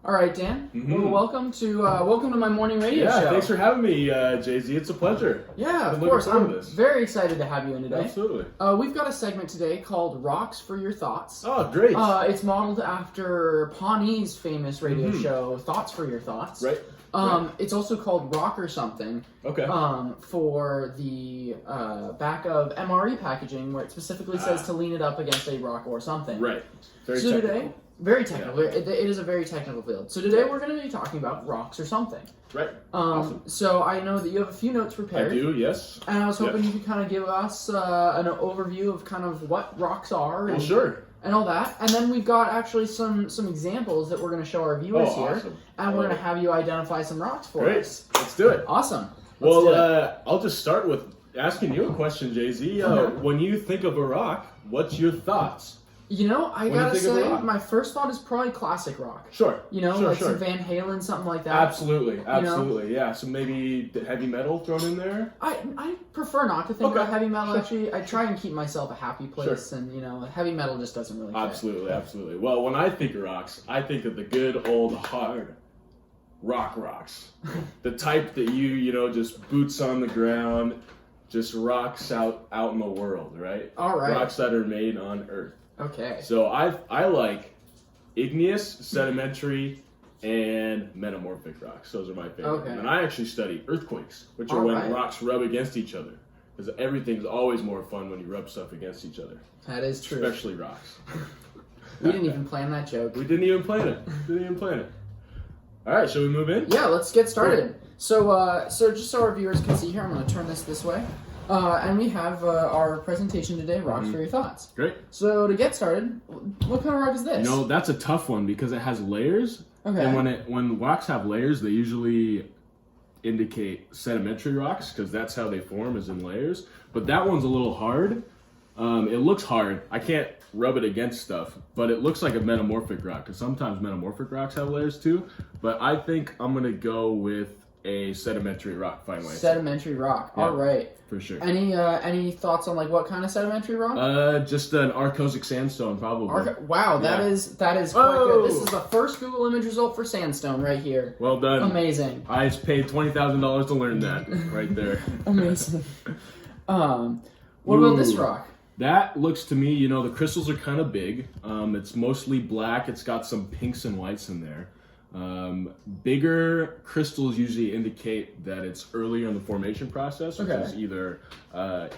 All right, Dan. Well, welcome to my morning radio show. Yeah, thanks for having me, Jay-Z. It's a pleasure. Yeah, of course. I'm very excited to have you in today. Absolutely. We've got a segment today called Rocks for Your Thoughts. Oh, great. It's modeled after Pawnee's famous radio show, Thoughts for Your Thoughts. Right. It's also called Rock or Something. Okay. For the back of MRE packaging, where it specifically says to lean it up against a rock or something. Right. Very so technical. Today, very technical. Yeah. It is a very technical field. So today we're going to be talking about rocks or something. Right. Awesome. So I know that you have a few notes prepared. I do, yes. And I was hoping you could kind of give us an overview of kind of what rocks are. Well, sure. And all that. And then we've got actually some examples that we're going to show our viewers here. Awesome. And we're going to have you identify some rocks for us. Let's do it. Awesome. I'll just start with asking you a question, Jay-Z. When you think of a rock, what's your thoughts? You know, I gotta say, my first thought is probably classic rock. Sure. You know, like some Van Halen, something like that. Absolutely. Yeah. So maybe heavy metal thrown in there? I prefer not to think about heavy metal, actually. I try and keep myself a happy place, and, you know, heavy metal just doesn't really fit. Absolutely. Well, when I think of rocks, I think of the good old hard rocks. The type that you know, just boots on the ground, just rocks out in the world, right? All right. Rocks that are made on Earth. Okay. So I like igneous, sedimentary, and metamorphic rocks. Those are my favorite. Okay. And I actually study earthquakes, which are when rocks rub against each other. Because everything's always more fun when you rub stuff against each other. That is true. Especially rocks. We didn't even plan that joke. We didn't even plan it. All right, shall we move in? Yeah, let's get started. So just so our viewers can see here, I'm going to turn this way. And we have our presentation today, Rocks for Your Thoughts. Great. So to get started, what kind of rock is this? You know, that's a tough one because it has layers. Okay. And when rocks have layers, they usually indicate sedimentary rocks because that's how they form, is in layers. But that one's a little hard. It looks hard. I can't rub it against stuff, but it looks like a metamorphic rock because sometimes metamorphic rocks have layers too. But I think I'm going to go with a sedimentary rock, finally. Sedimentary rock. Yeah, all right. For sure. Any thoughts on like what kind of sedimentary rock? Just an arcosic sandstone, probably. Wow, that is quite good. This is the first Google image result for sandstone right here. Well done. Amazing. I just paid $20,000 to learn that right there. Amazing. What about this rock? That looks to me, you know, the crystals are kind of big. It's mostly black. It's got some pinks and whites in there. Bigger crystals usually indicate that it's earlier in the formation process, which is either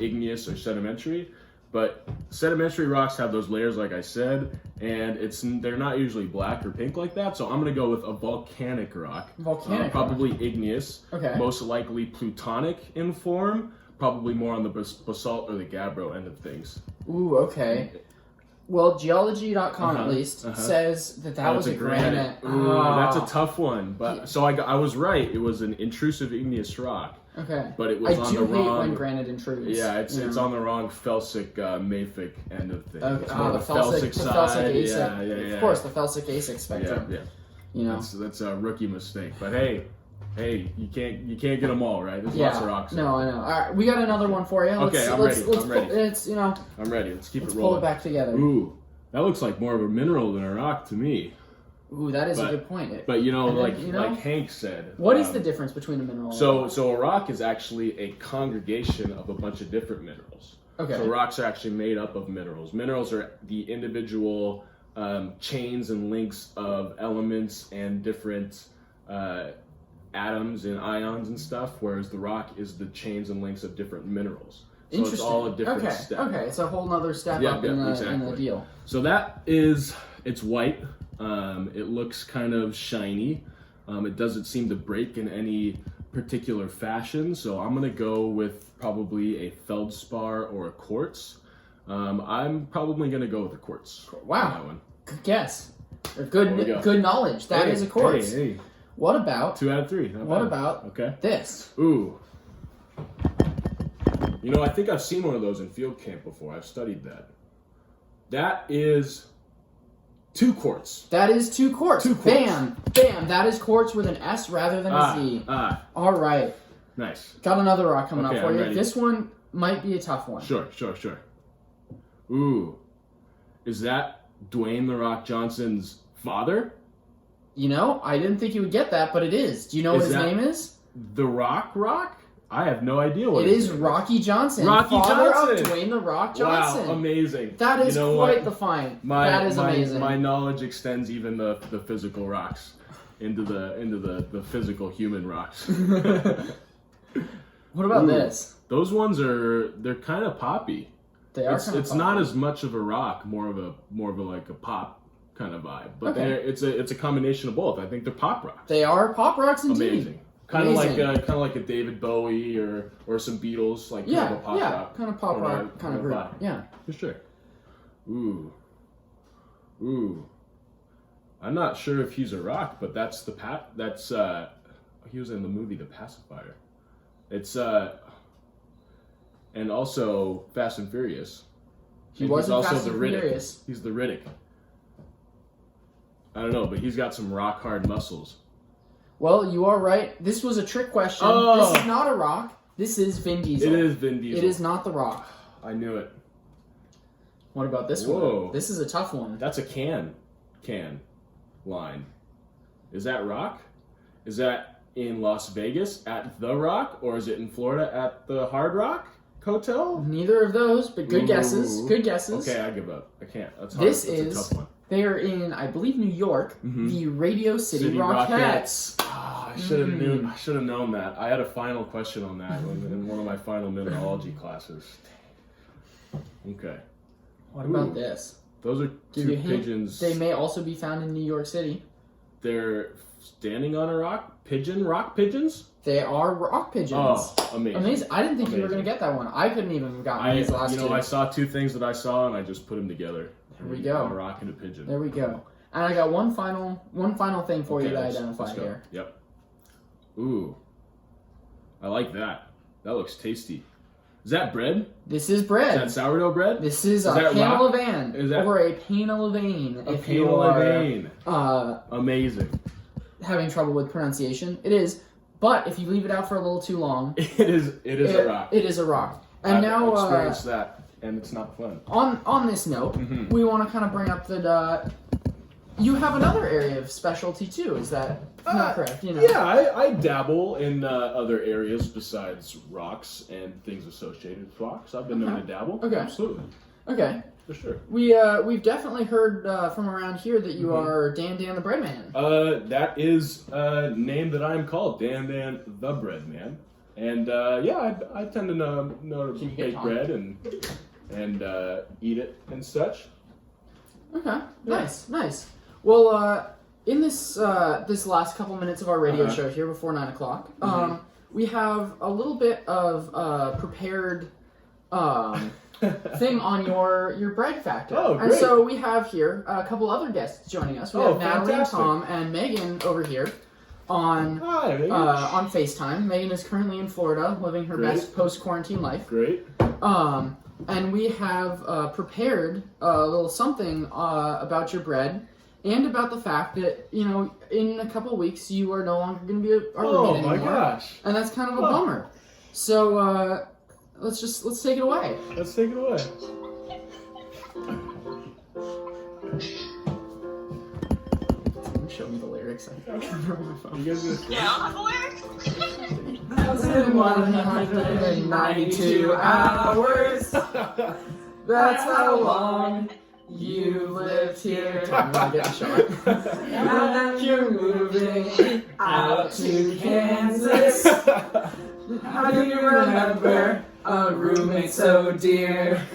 igneous or sedimentary. But sedimentary rocks have those layers, like I said, and they're not usually black or pink like that. So I'm going to go with a volcanic rock. Probably igneous. Okay. Most likely plutonic in form. Probably more on the basalt or the gabbro end of things. Ooh, okay. Well, geology.com at least says that was a granite. Ooh, that's a tough one. But so I was right. It was an intrusive igneous rock. Okay. But it was on the wrong. I do hate when granite intrudes. Yeah, it's on the wrong felsic mafic end of things. Okay. The felsic side. Yeah. Of course, the felsic asic spectrum. Yeah. You know, that's a rookie mistake. But hey, you can't get them all, right? There's lots of rocks. No, I know. All right, we got another one for you. I'm ready. I'm ready. I'm ready. Let's keep it rolling. Pull it back together. Ooh, that looks like more of a mineral than a rock to me. Ooh, that is a good point. But like Hank said, what is the difference between a mineral? So a rock is actually a congregation of a bunch of different minerals. Okay. So rocks are actually made up of minerals. Minerals are the individual chains and links of elements and different atoms and ions and stuff, whereas the rock is the chains and links of different minerals. So it's all a different step. Okay, it's a whole nother step up in the deal. So it's white. It looks kind of shiny. It doesn't seem to break in any particular fashion, so I'm going to go with probably a feldspar or a quartz. I'm probably going to go with a quartz. Wow. That one. Good guess. Or good knowledge. That is a quartz. Hey. What about 2 out of 3? What about this? Ooh. You know, I think I've seen one of those in field camp before. I've studied that. That is 2 quartz. That is 2 quartz. Bam! Bam! That is quartz with an S rather than a Z. All right. Nice. Got another rock coming up for I'm you. ready. This one might be a tough one. Sure. Ooh. is that Dwayne "The Rock" Johnson's father? You know, I didn't think you would get that, but it is. Do you know what his name is? The Rock? I have no idea what it is. Rocky Johnson. Father of Dwayne "The Rock" Johnson. Wow, amazing. That is quite the find. That is amazing. My knowledge extends even the physical rocks into the physical human rocks. What about this? Those ones they're kind of poppy. They are. It's not as much of a rock, more of a like a pop kind of vibe. But it's a combination of both. I think they're pop rocks. They are pop rocks indeed. Amazing. Kind of like a David Bowie or some Beatles, like kind of a pop rock. Kind of pop rock kind of group. Yeah, for sure. Ooh. I'm not sure if he's a rock, but that's he was in the movie The Pacifier. It's and also Fast and Furious. He was also Fast the and Riddick. Furious. He's the Riddick. I don't know, but he's got some rock hard muscles. Well, you are right. This was a trick question. Oh. This is not a rock. This is Vin Diesel. It is Vin Diesel. It is not the Rock. I knew it. What about this one? This is a tough one. That's a can line. Is that Rock? Is that in Las Vegas at The Rock, or is it in Florida at the Hard Rock Hotel? Neither of those, but good guesses. Good guesses. Okay, I give up. I can't. That's hard. That's a tough one. They are in, I believe, New York. The Radio City Rockettes. Oh, I should have known that. I had a final question on that in one of my final mineralogy classes. Okay. What about this? Those are two pigeons. They may also be found in New York City. They're standing on a rock. Rock pigeons? They are rock pigeons. Oh, amazing. I didn't think you were going to get that one. I couldn't even have gotten these last two. I saw two things that I saw, and I just put them together. There we go. A rock and a pigeon. There we go. And I got one final thing for you to identify here. Yep. Ooh. I like that. That looks tasty. Is that bread? This is bread. Is that sourdough bread? This is a pain au levain. Or a pain au levain. A pain au levain. Amazing. Having trouble with pronunciation. It is. But if you leave it out for a little too long, it is a rock. It is a rock. And I've now experienced that, and it's not fun. On this note, we want to kind of bring up that you have another area of specialty too. Is that not correct? You know? Yeah, I dabble in other areas besides rocks and things associated with rocks. I've been known to dabble. Okay, absolutely. Okay. For sure. We've definitely heard from around here that you are Dan the Bread Man. That is a name that I'm called, Dan the Bread Man. And I tend to know to bake bread and eat it and such. Okay, nice. Well, in this last couple minutes of our radio show here before 9 o'clock, we have a little bit of prepared thing on your bread factor. Oh, great. And so we have here a couple other guests joining us. We have Natalie and Tom and Megan over here on FaceTime. Megan is currently in Florida, living her best post-quarantine life. Great. And we have prepared a little something about your bread and about the fact that, in a couple weeks you are no longer going to be our roommate anymore. Oh my gosh. And that's kind of a bummer. So let's take it away. Let's take it away. Show me the lyrics. I can't remember my phone. You guys gonna Yeah, I the lyrics. 1,192 hours. That's how long you lived here. I'm gonna get a shot. Now that you're moving out to Kansas, how do you remember a roommate so dear?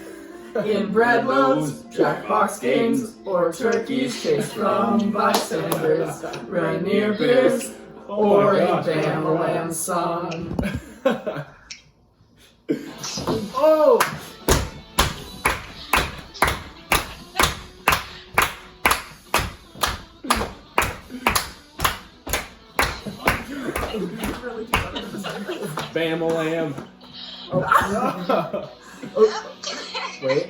In bread loaves, Jackbox games, or turkeys chased from bystanders, Rainier beers, or a Bamalam song. Oh! Bamalam. Wait.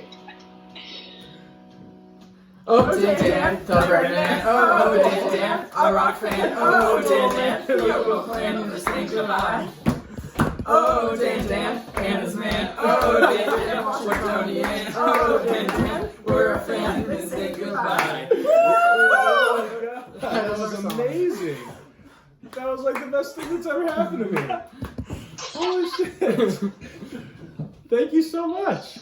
Oh, Dan, the bread man. Oh, Dan, a rock fan. Oh, Dan, Yoga clan in the same July. Oh, Dan, and his man. Oh, Dan, Washingtonian. Oh, Dan, we're a fan. best thing that's ever happened to me. Holy shit. Thank you so much.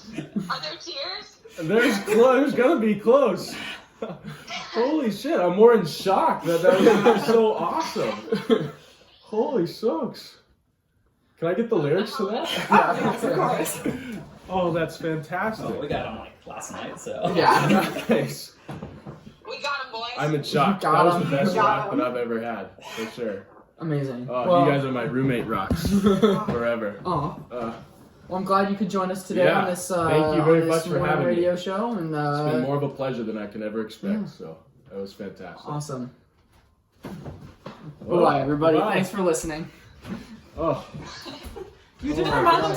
Are there tears? There's gonna be close. Holy shit, I'm more in shock that was so awesome. Holy smokes. Can I get the lyrics to that? Yeah, of course. Oh, that's fantastic. Oh, we got them like last night, so. Yeah. Thanks. We got him, boys. I'm in shock. Got That was him. the best Got rock him. that I've ever had, for sure. Amazing. Oh, you guys are my roommate rocks forever. Aw. Uh, Well, I'm glad you could join us today Yeah, on this, thank you very on this much for morning having me. radio show. And it's been more of a pleasure than I can ever expect, so that was fantastic. awesome. Oh, Bye, everybody. bye. Thanks for listening. Oh. You didn't remember